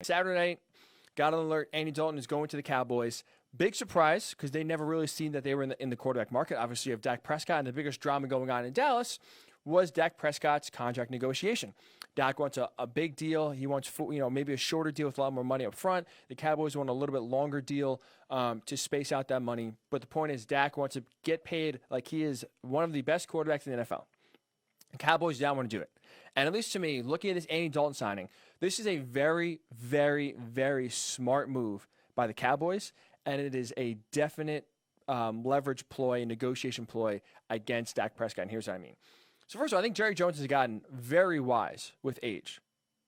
Saturday night, got an alert. Andy Dalton is going to the Cowboys. Big surprise because they never really seen that they were in the quarterback market. Obviously, you have Dak Prescott, and the biggest drama going on in Dallas was Dak Prescott's contract negotiation. Dak wants a big deal. He wants maybe a shorter deal with a lot more money up front. The Cowboys want a little bit longer deal to space out that money. But the point is, Dak wants to get paid like he is one of the best quarterbacks in the NFL. The Cowboys don't want to do it. And at least to me, looking at this Andy Dalton signing, this is a very, very, very smart move by the Cowboys, and it is a definite leverage ploy, negotiation ploy against Dak Prescott. And here's what I mean. So first of all, I think Jerry Jones has gotten very wise with age.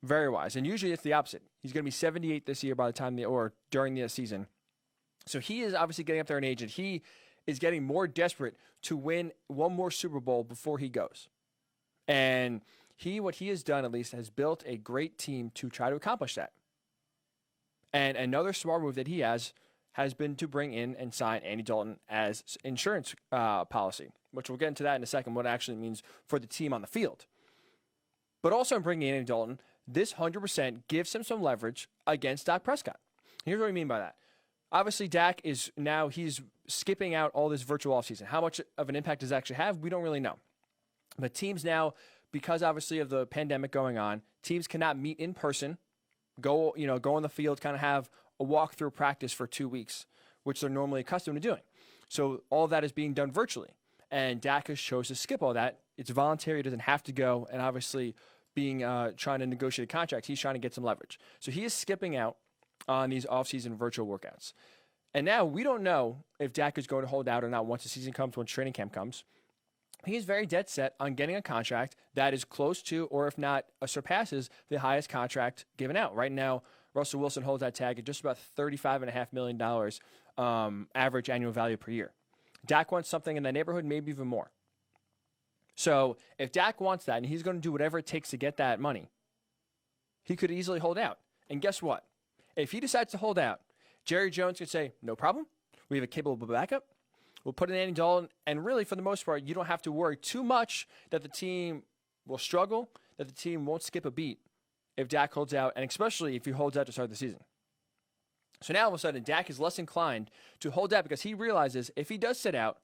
Very wise. And usually it's the opposite. He's going to be 78 this year by the time during the season. So he is obviously getting up there in age, and he is getting more desperate to win one more Super Bowl before he goes. And what he has done, at least, has built a great team to try to accomplish that. And another smart move that he has been to bring in and sign Andy Dalton as insurance policy, which we'll get into that in a second, what it actually means for the team on the field. But also in bringing in Andy Dalton, this 100% gives him some leverage against Dak Prescott. Here's what I mean by that. Obviously, Dak he's skipping out all this virtual offseason. How much of an impact does it actually have? We don't really know. But teams now, because obviously of the pandemic going on, teams cannot meet in person, go on the field, kind of have a walkthrough practice for 2 weeks, which they're normally accustomed to doing. So all of that is being done virtually. And Dak has chose to skip all that. It's voluntary. He doesn't have to go. And obviously, trying to negotiate a contract, he's trying to get some leverage. So he is skipping out on these offseason virtual workouts. And now we don't know if Dak is going to hold out or not once the season comes, once training camp comes. He's very dead set on getting a contract that is close to, or if not, surpasses the highest contract given out. Right now, Russell Wilson holds that tag at just about $35.5 million average annual value per year. Dak wants something in that neighborhood, maybe even more. So if Dak wants that, and he's going to do whatever it takes to get that money, he could easily hold out. And guess what? If he decides to hold out, Jerry Jones could say, no problem. We have a capable backup. We'll put in Andy Dalton, and really, for the most part, you don't have to worry too much that the team will struggle, that the team won't skip a beat if Dak holds out, and especially if he holds out to start the season. So now, all of a sudden, Dak is less inclined to hold out because he realizes if he does sit out,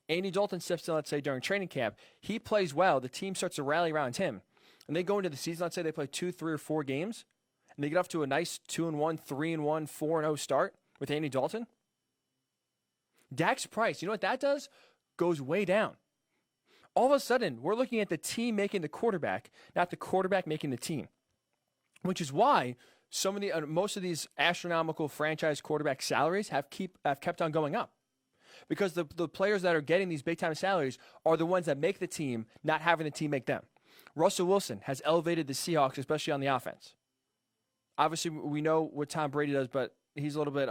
Andy Dalton steps in, let's say, during training camp, he plays well, the team starts to rally around him, and they go into the season, let's say they play 2, 3, or 4 games, and they get off to a nice 2-1, 3-1, 4-0 start with Andy Dalton. Dak's price, you know what that does? Goes way down. All of a sudden, we're looking at the team making the quarterback, not the quarterback making the team, which is why most of these astronomical franchise quarterback salaries have kept on going up, because the players that are getting these big time salaries are the ones that make the team, not having the team make them. Russell Wilson has elevated the Seahawks, especially on the offense. Obviously, we know what Tom Brady does, but he's a little bit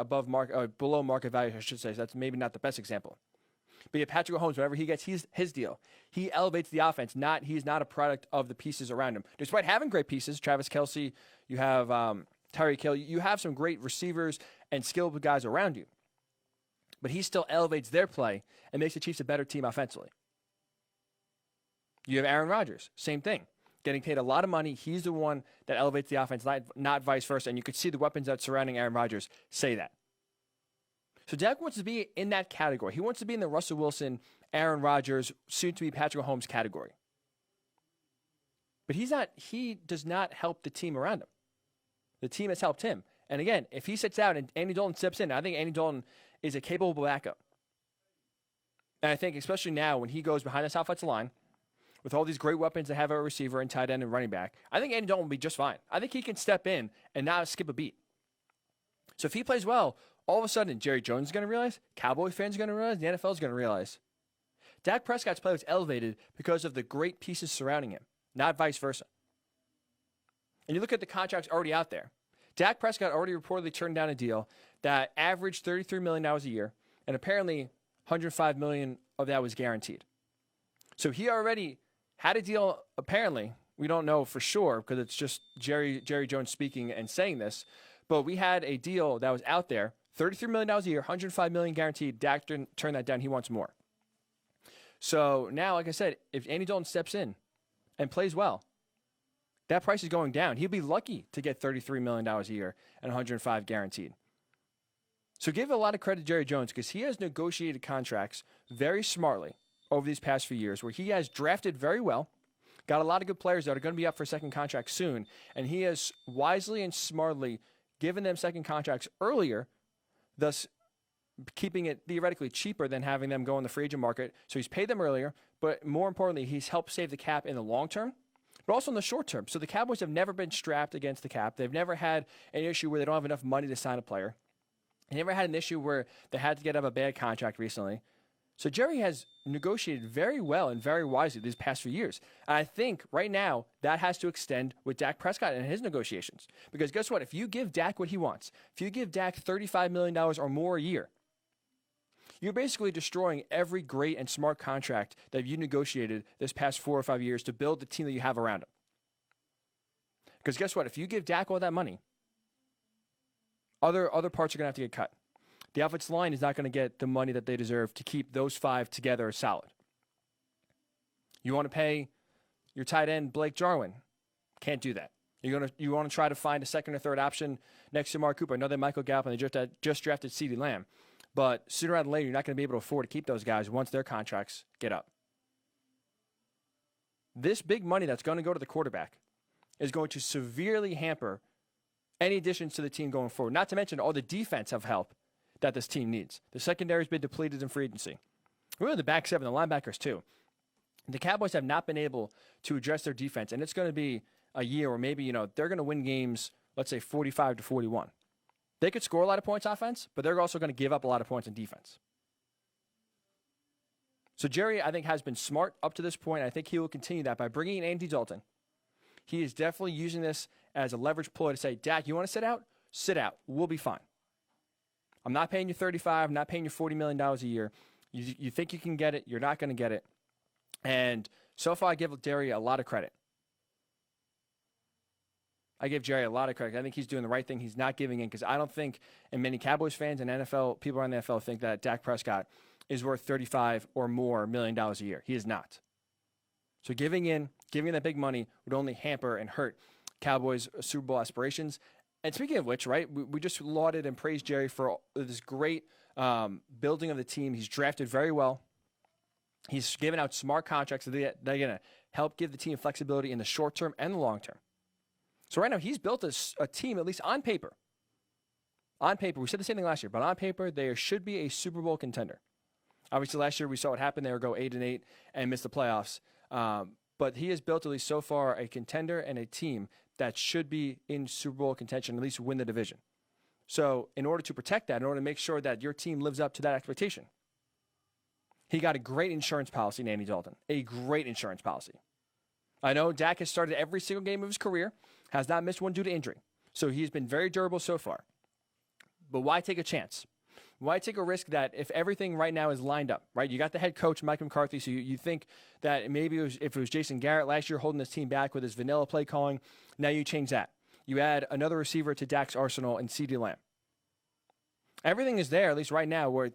below market value, I should say. So that's maybe not the best example. But yeah, Patrick Mahomes, whenever he gets his deal, he elevates the offense. He's not a product of the pieces around him. Despite having great pieces, Travis Kelce, you have Tyreek Hill, you have some great receivers and skilled guys around you. But he still elevates their play and makes the Chiefs a better team offensively. You have Aaron Rodgers, same thing. Getting paid a lot of money. He's the one that elevates the offense, not vice versa. And you could see the weapons that surrounding Aaron Rodgers say that. So Dak wants to be in that category. He wants to be in the Russell Wilson, Aaron Rodgers, soon to be Patrick Mahomes category. But he does not help the team around him. The team has helped him. And again, if he sits out and Andy Dalton steps in, I think Andy Dalton is a capable backup. And I think especially now when he goes behind this offensive line, with all these great weapons that have a receiver and tight end and running back, I think Andy Dalton will be just fine. I think he can step in and not skip a beat. So if he plays well, all of a sudden Jerry Jones is going to realize, Cowboy fans are going to realize, the NFL is going to realize. Dak Prescott's play was elevated because of the great pieces surrounding him, not vice versa. And you look at the contracts already out there. Dak Prescott already reportedly turned down a deal that averaged $33 million a year, and apparently $105 million of that was guaranteed. So he already had a deal, apparently. We don't know for sure because it's just Jerry Jones speaking and saying this. But we had a deal that was out there, $33 million a year, $105 million guaranteed. Dak turned that down. He wants more. So now, like I said, if Andy Dalton steps in and plays well, That price is going down. He'd be lucky to get $33 million a year and $105 guaranteed. So give a lot of credit to Jerry Jones because he has negotiated contracts very smartly over these past few years where he has drafted very well, got a lot of good players that are going to be up for second contract soon, and he has wisely and smartly given them second contracts earlier, thus keeping it theoretically cheaper than having them go in the free agent market. So he's paid them earlier, but more importantly, he's helped save the cap in the long term, but also in the short term. So the Cowboys have never been strapped against the cap. They've never had an issue where they don't have enough money to sign a player. They never had an issue where they had to get up a bad contract recently. So Jerry has negotiated very well and very wisely these past few years. And I think right now that has to extend with Dak Prescott and his negotiations. Because guess what? If you give Dak what he wants, if you give Dak $35 million or more a year, you're basically destroying every great and smart contract that you negotiated this past 4 or 5 years to build the team that you have around him. Because guess what? If you give Dak all that money, other parts are going to have to get cut. The offensive line is not going to get the money that they deserve to keep those 5 together solid. You want to pay your tight end Blake Jarwin? Can't do that. You want to try to find a second or third option next to Mark Cooper. I know that Michael Gallup and they just drafted CeeDee Lamb, but sooner rather than later, you're not going to be able to afford to keep those guys once their contracts get up. This big money that's going to go to the quarterback is going to severely hamper any additions to the team going forward. Not to mention all the defensive help that this team needs. The secondary's been depleted in free agency. Really, the back seven, the linebackers too. The Cowboys have not been able to address their defense, and it's going to be a year where maybe, they're going to win games, let's say 45-41. They could score a lot of points offense, but they're also going to give up a lot of points in defense. So Jerry, I think, has been smart up to this point. I think he will continue that by bringing in Andy Dalton. He is definitely using this as a leverage ploy to say, Dak, you want to sit out? Sit out. We'll be fine. I'm not paying you $35. I'm not paying you $40 million a year. You think you can get it. You're not going to get it. And so far, I give Jerry a lot of credit. I give Jerry a lot of credit. I think he's doing the right thing. He's not giving in because I don't think, and many Cowboys fans and NFL people around the NFL think that Dak Prescott is worth $35 or more million a year. He is not. So giving that big money would only hamper and hurt Cowboys' Super Bowl aspirations. And speaking of which, right, we just lauded and praised Jerry for this great building of the team. He's drafted very well. He's given out smart contracts that they're going to help give the team flexibility in the short term and the long term. So right now, he's built a team, at least on paper. On paper, we said the same thing last year, but on paper, they should be a Super Bowl contender. Obviously, last year we saw what happened. They were go 8-8 and miss the playoffs. But he has built, at least so far, a contender and a team that should be in Super Bowl contention, at least win the division. So in order to protect that, in order to make sure that your team lives up to that expectation, he got a great insurance policy in Andy Dalton, a great insurance policy. I know Dak has started every single game of his career, has not missed one due to injury. So he's been very durable so far. But why take a chance? Why take a risk that if everything right now is lined up, right? You got the head coach, Mike McCarthy, so you think that maybe if it was Jason Garrett last year holding this team back with his vanilla play calling, now you change that. You add another receiver to Dak's arsenal and CeeDee Lamb. Everything is there, at least right now, where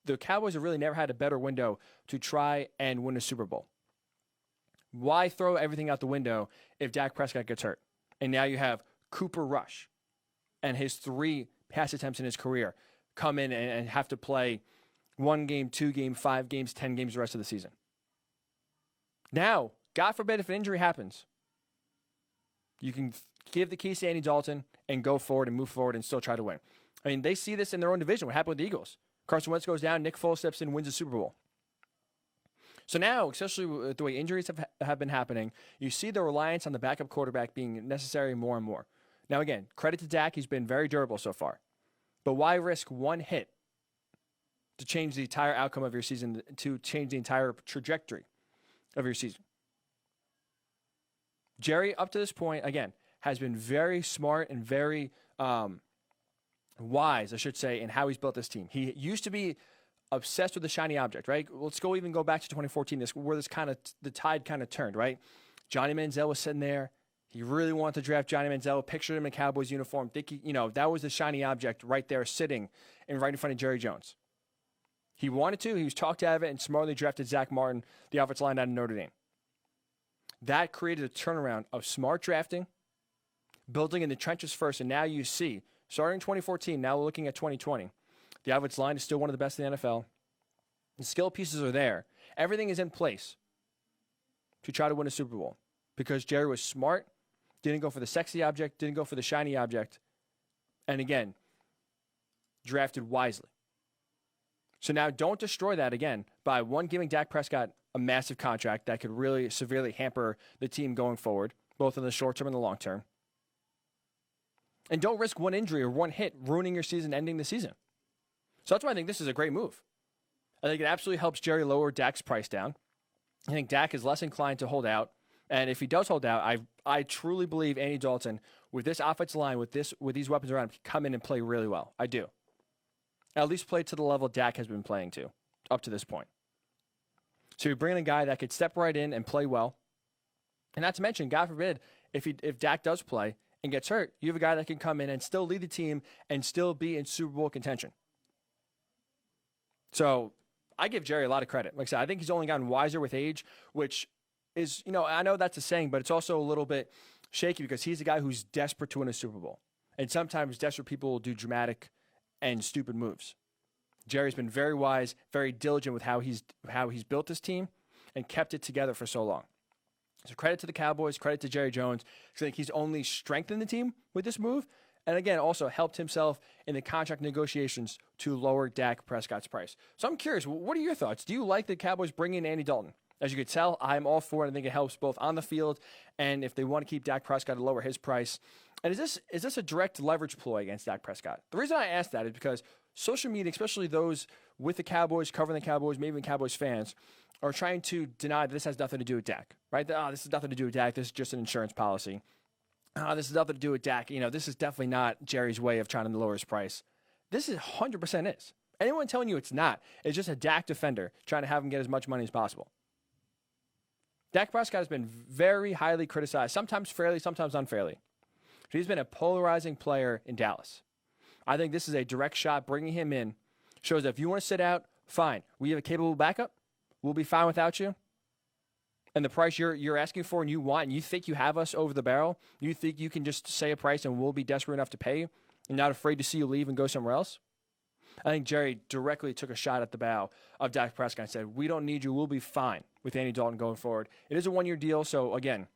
the Cowboys have really never had a better window to try and win a Super Bowl. Why throw everything out the window if Dak Prescott gets hurt? And now you have Cooper Rush and his 3 pass attempts in his career come in and have to play 1 game, 2 game, 5 games, 10 games the rest of the season. Now, God forbid if an injury happens, you can give the keys to Andy Dalton and go forward and move forward and still try to win. I mean, they see this in their own division. What happened with the Eagles? Carson Wentz goes down, Nick Foles steps in and wins the Super Bowl. So now, especially with the way injuries have been happening, you see the reliance on the backup quarterback being necessary more and more. Now, again, credit to Dak. He's been very durable so far. But why risk one hit to change the entire outcome of your season, to change the entire trajectory of your season? Jerry, up to this point, again, has been very smart and very wise, I should say, in how he's built this team. He used to be obsessed with the shiny object, right? Let's go back to 2014, where the tide kind of turned, right? Johnny Manziel was sitting there. He really wanted to draft Johnny Manziel, pictured him in a Cowboys uniform. That was the shiny object right there sitting right in front of Jerry Jones. He wanted to. He was talked out of it and smartly drafted Zach Martin, the offensive line out of Notre Dame. That created a turnaround of smart drafting, building in the trenches first, and now you see, starting 2014, now looking at 2020, the offensive line is still one of the best in the NFL. The skill pieces are there. Everything is in place to try to win a Super Bowl because Jerry was smart, didn't go for the sexy object, didn't go for the shiny object, and again, drafted wisely. So now don't destroy that again by one, giving Dak Prescott a massive contract that could really severely hamper the team going forward, both in the short term and the long term. And don't risk one injury or one hit ruining your season, ending the season. So that's why I think this is a great move. I think it absolutely helps Jerry lower Dak's price down. I think Dak is less inclined to hold out. And if he does hold out, I truly believe Andy Dalton, with this offensive line, with these weapons around him, can come in and play really well. I do. At least play to the level Dak has been playing to up to this point. So you're bringing a guy that could step right in and play well. And not to mention, God forbid, if Dak does play and gets hurt, you have a guy that can come in and still lead the team and still be in Super Bowl contention. So I give Jerry a lot of credit. Like I said, I think he's only gotten wiser with age, which is, I know that's a saying, but it's also a little bit shaky because he's a guy who's desperate to win a Super Bowl. And sometimes desperate people will do dramatic and stupid moves. Jerry's been very wise, very diligent with how he's built this team and kept it together for so long. So credit to the Cowboys, credit to Jerry Jones. I think he's only strengthened the team with this move. And again, also helped himself in the contract negotiations to lower Dak Prescott's price. So I'm curious, what are your thoughts? Do you like the Cowboys bringing in Andy Dalton? As you could tell, I'm all for it. I think it helps both on the field and if they want to keep Dak Prescott to lower his price. And is this a direct leverage ploy against Dak Prescott? The reason I ask that is because social media, especially those with the Cowboys, covering the Cowboys, maybe even Cowboys fans, are trying to deny that this has nothing to do with Dak, right? This has nothing to do with Dak. This is just an insurance policy. This has nothing to do with Dak. This is definitely not Jerry's way of trying to lower his price. This is 100% is. Anyone telling you it's not, it's just a Dak defender trying to have him get as much money as possible. Dak Prescott has been very highly criticized, sometimes fairly, sometimes unfairly. He's been a polarizing player in Dallas. I think this is a direct shot. Bringing him in shows that if you want to sit out, fine. We have a capable backup. We'll be fine without you. And the price you're asking for and you want, and you think you have us over the barrel, you think you can just say a price and we'll be desperate enough to pay you and not afraid to see you leave and go somewhere else? I think Jerry directly took a shot at the bow of Dak Prescott and said, we don't need you. We'll be fine with Andy Dalton going forward. It is a one-year deal, so again,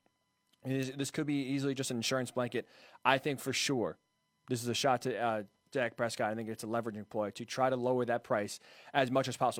this could be easily just an insurance blanket. I think for sure this is a shot to Dak Prescott. I think it's a leveraging ploy to try to lower that price as much as possible.